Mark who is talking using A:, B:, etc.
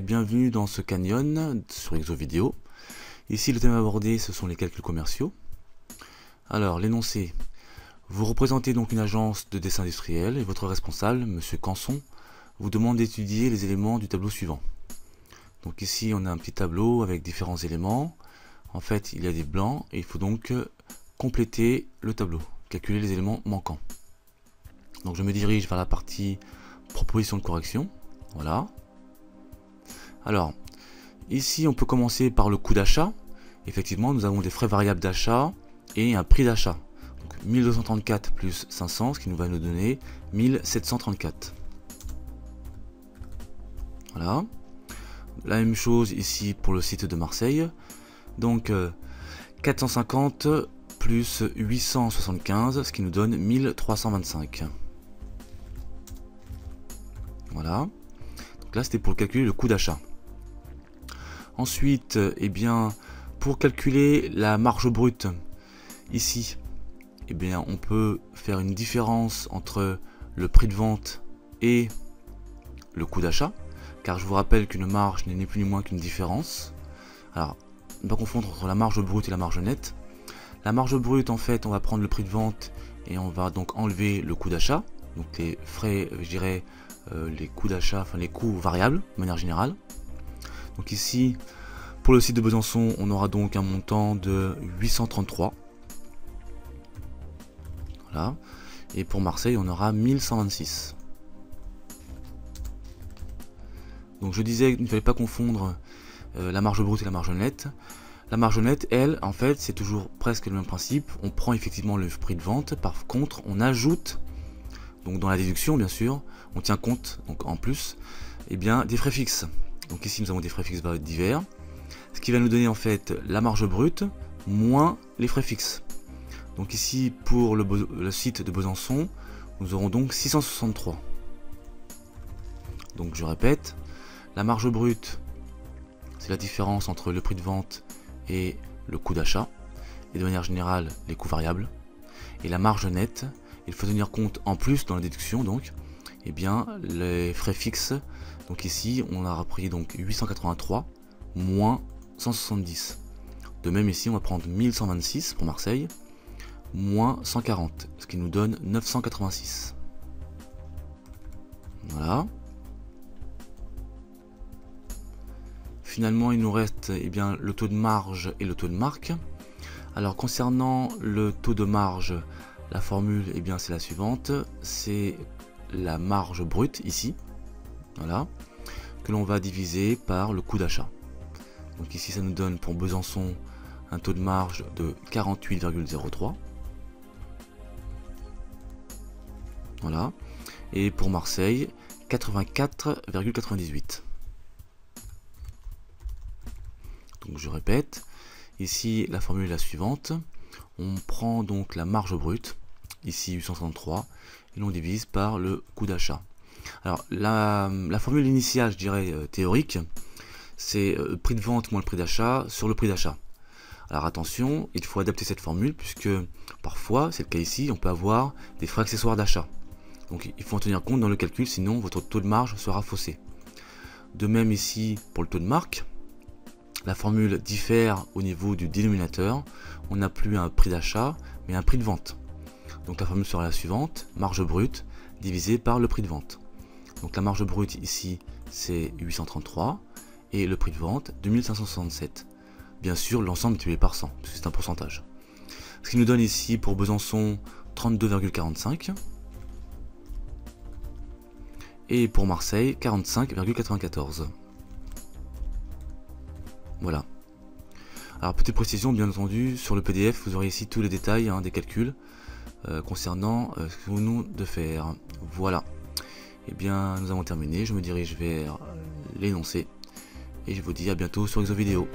A: et bienvenue dans ce canyon sur Exovideo. Ici le thème abordé ce sont les calculs commerciaux. Alors l'énoncé, vous représentez donc une agence de dessin industriel et votre responsable, monsieur Canson, vous demande d'étudier les éléments du tableau suivant. Donc ici on a un petit tableau avec différents éléments. En fait il y a des blancs et il faut donc compléter le tableau, calculer les éléments manquants. Donc je me dirige vers la partie proposition de correction. Voilà. Alors, ici on peut commencer par le coût d'achat. Effectivement, nous avons des frais variables d'achat et un prix d'achat. Donc 1234 plus 500, ce qui nous va nous donner 1734. Voilà. La même chose ici pour le site de Marseille. Donc 450 plus 875, ce qui nous donne 1325. Voilà. Donc là, c'était pour calculer le coût d'achat. Ensuite, eh bien, pour calculer la marge brute, ici, eh bien, on peut faire une différence entre le prix de vente et le coût d'achat, car je vous rappelle qu'une marge n'est ni plus ni moins qu'une différence. Alors, ne pas confondre entre la marge brute et la marge nette. La marge brute, en fait, on va prendre le prix de vente et on va donc enlever le coût d'achat, donc les frais, je dirais, les coûts d'achat, enfin les coûts variables, de manière générale. Donc ici, pour le site de Besançon, on aura donc un montant de 833. Voilà. Et pour Marseille, on aura 1126. Donc je disais qu'il ne fallait pas confondre la marge brute et la marge nette. La marge nette, elle, en fait, c'est toujours presque le même principe. On prend effectivement le prix de vente. Par contre, on ajoute, donc dans la déduction, bien sûr, on tient compte, donc en plus, eh bien, des frais fixes. Donc ici, nous avons des frais fixes divers. Ce qui va nous donner en fait la marge brute moins les frais fixes. Donc ici, pour le site de Besançon, nous aurons donc 663. Donc je répète, la marge brute, c'est la différence entre le prix de vente et le coût d'achat, et de manière générale les coûts variables. Et la marge nette, il faut tenir compte en plus dans la déduction donc, eh bien les frais fixes. Donc ici on a repris donc 883 moins 170. De même ici on va prendre 1126 pour Marseille moins 140, ce qui nous donne 986. Voilà. Finalement, il nous reste eh bien, le taux de marge et le taux de marque. Alors, concernant le taux de marge, la formule, eh bien, c'est la suivante. C'est la marge brute, ici, voilà, que l'on va diviser par le coût d'achat. Donc ici, ça nous donne pour Besançon un taux de marge de 48,03. Voilà. Et pour Marseille, 84,98. Donc je répète, ici la formule est la suivante, on prend donc la marge brute, ici 863, et l'on divise par le coût d'achat. Alors la formule initiale, je dirais théorique, c'est prix de vente moins le prix d'achat sur le prix d'achat. Alors attention, il faut adapter cette formule puisque parfois, c'est le cas ici, on peut avoir des frais accessoires d'achat. Donc il faut en tenir compte dans le calcul, sinon votre taux de marge sera faussé. De même ici pour le taux de marque, la formule diffère au niveau du dénominateur. On n'a plus un prix d'achat, mais un prix de vente. Donc la formule sera la suivante, marge brute divisée par le prix de vente. Donc la marge brute ici, c'est 833, et le prix de vente, 2567. Bien sûr, l'ensemble multiplié par 100, puisque c'est un pourcentage. Ce qui nous donne ici, pour Besançon, 32,45. Et pour Marseille, 45,94. Voilà. Alors petite précision bien entendu, sur le PDF vous aurez ici tous les détails des calculs concernant ce que nous nous de faire. Voilà. Et bien nous avons terminé, je me dirige vers l'énoncé et je vous dis à bientôt sur Exovideo.